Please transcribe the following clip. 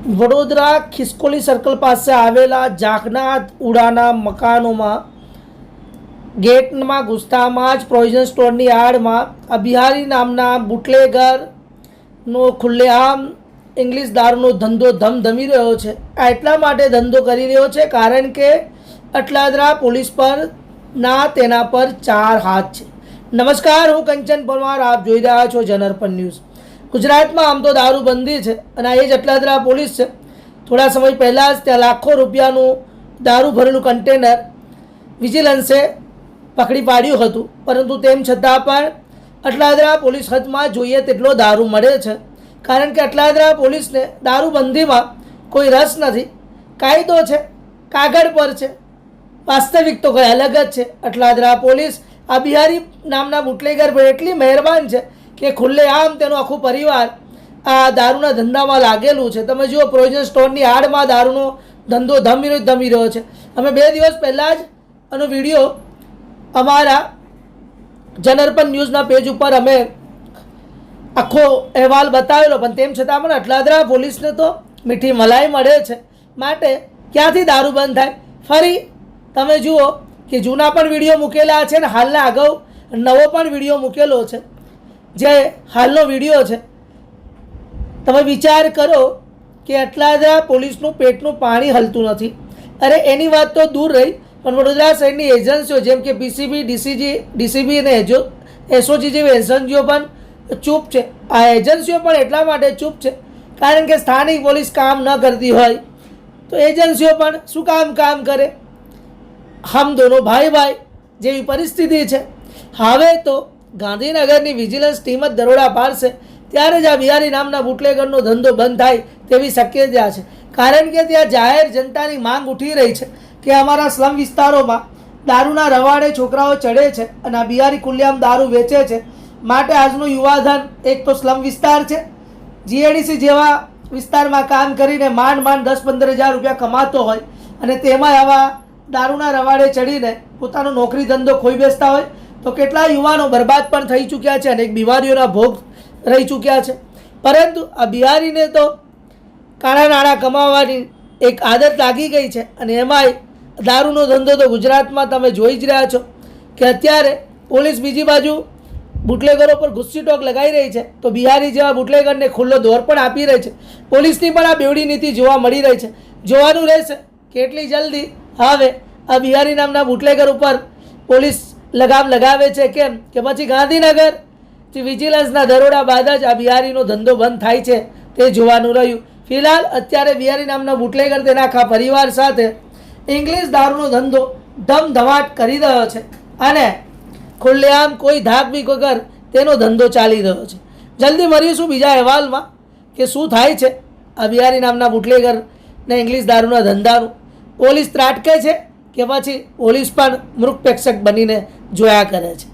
Vadodara ખિસકોલી circle પાસે આવેલા જાખનાથ ઉડાના મકાનોમાં ગેટમાં ઘૂસતામાં જ પ્રોવિઝન સ્ટોરની આડમાં આ બિહારી નામના બુટલેગરનો ખુલ્લેઆમ ઇંગ્લિશ દારૂનો ધંધો ધમધમી રહ્યો છે. આ એટલા માટે ધંધો કરી રહ્યો છે કારણ કે અટલાદરા પોલીસ પર તેના પર 4 હાથ છે. નમસ્કાર, હું કંચન પરમાર, આપ જોઈ રહ્યા છો જનઅર્પણ ન્યૂઝ. ગુજરાતમાં આમ તો દારૂબંધી છે અને એ જ અટલાદરા પોલીસ છે. થોડા સમય પહેલાં જ ત્યાં લાખો રૂપિયાનું દારૂ ભરેલું કન્ટેનર વિજિલન્સે પકડી પાડ્યું હતું, પરંતુ તેમ છતાં પણ અટલાદરા પોલીસ હદમાં જોઈએ તેટલો દારૂ મળે છે. કારણ કે અટલાદરા પોલીસને દારૂબંધીમાં કોઈ રસ નથી. કાયદો છે, કાગળ પર છે, વાસ્તવિક તો કંઈ અલગ જ છે. અટલાદરા પોલીસ આ બિહારી નામના બુટલેગર પર એટલી મહેરબાન છે કે ખુલ્લેઆમ તેનો આખું પરિવાર આ દારૂના ધંધામાં લાગેલું છે. તમે જુઓ, પ્રોવિઝન સ્ટોરની આડમાં દારૂનો ધંધો ધમી રહ્યો છે. અમે 2 દિવસ પહેલાં જ આનો વિડીયો અમારા જનઅર્પણ ન્યૂઝના પેજ ઉપર અમે આખો અહેવાલ બતાવેલો, પણ તેમ છતાં પણ અટલાદરા પોલીસને તો મીઠી મલાઈ મળે છે. માટે ક્યાંથી દારૂ બંધ થાય? ફરી તમે જુઓ કે જૂના પણ વિડીયો મૂકેલા છે ને હાલના અગાઉ નવો પણ વિડીયો મૂકેલો છે. જે હાલનો વિડીયો છે, તમે વિચાર કરો કે અટલાદરા પોલીસનું પેટનું પાણી હલતું નથી. અરે એની વાત તો દૂર રહી, પણ વડોદરા શહેરની એજન્સીઓ જેમ કે પીસીબી, ડીસીબી અને એસઓજી જેવી એજન્સીઓ પણ ચૂપ છે. આ એજન્સીઓ પણ એટલા માટે ચૂપ છે કારણ કે સ્થાનિક પોલીસ કામ ન કરતી હોય તો એજન્સીઓ પણ શું કામ કરે? હમ દોનો ભાઈ જેવી પરિસ્થિતિ છે. હવે તો ગાંધીનગરની વિજિલન્સ ટીમ જ દરોડા પાડશે ત્યારે જ આ બિહારી નામના બુટલેગરનો ધંધો બંધ થાય તેવી શક્યતા છે. કારણ કે ત્યાં જાહેર જનતાની માંગ ઉઠી રહી છે કે અમારા સ્લમ વિસ્તારોમાં દારૂના રવાડે છોકરાઓ ચડે છે અને આ બિહારી ખુલ્લેઆમ દારૂ વેચે છે. માટે આજનું યુવાધન એક તો સ્લમ વિસ્તાર છે, જીએડીસી જેવા વિસ્તારમાં કામ કરીને માંડ 10-15 હજાર રૂપિયા કમાતો હોય અને તેમાં આવા દારૂના રવાડે ચડીને પોતાનો નોકરી ધંધો ખોઈ બેસતા હોય તો કેટલા યુવાનો બરબાદ પણ થઈ ચૂક્યા છે અને એક બીમારીઓના ભોગ રહી ચૂક્યા છે. પરંતુ આ બિહારીને તો કાળા નાણાં કમાવાની એક આદત લાગી ગઈ છે અને એમાંય દારૂનો ધંધો તો ગુજરાતમાં તમે જોઈ જ રહ્યા છો કે અત્યારે પોલીસ બીજી બાજુ બુટલેગરો પર ગુસ્સી ટોક લગાવી રહી છે તો બિહારી જેવા બુટલેગરને ખુલ્લો દોર પણ આપી રહી છે. પોલીસની પણ આ બેવડી નીતિ જોવા મળી રહી છે. જોવાનું રહેશે કેટલી જલ્દી હવે આ બિહારી નામના બુટલેગર ઉપર પોલીસ લગામ લગાવે છે, કેમ કે પછી ગાંધીનગર વિજિલન્સના દરોડા બાદ જ આ બિહારીનો ધંધો બંધ થાય છે તે જોવાનું રહ્યું. ફિલહાલ અત્યારે બિહારી નામના બુટલેગર તેના આખા પરિવાર સાથે ઇંગ્લિશ દારૂનો ધંધો ધમધમાટ કરી રહ્યો છે અને ખુલ્લેઆમ કોઈ ધાકબીક વગર તેનો ધંધો ચાલી રહ્યો છે. જલ્દી મળીશું બીજા અહેવાલમાં કે શું થાય છે આ બિહારી નામના બુટલેગર ને ઇંગ્લિશ દારૂના ધંધાનું. પોલીસ ત્રાટકે છે કે પછી પોલીસ પણ મૃગ પ્રેક્ષક બનીને જોયા કરે છે?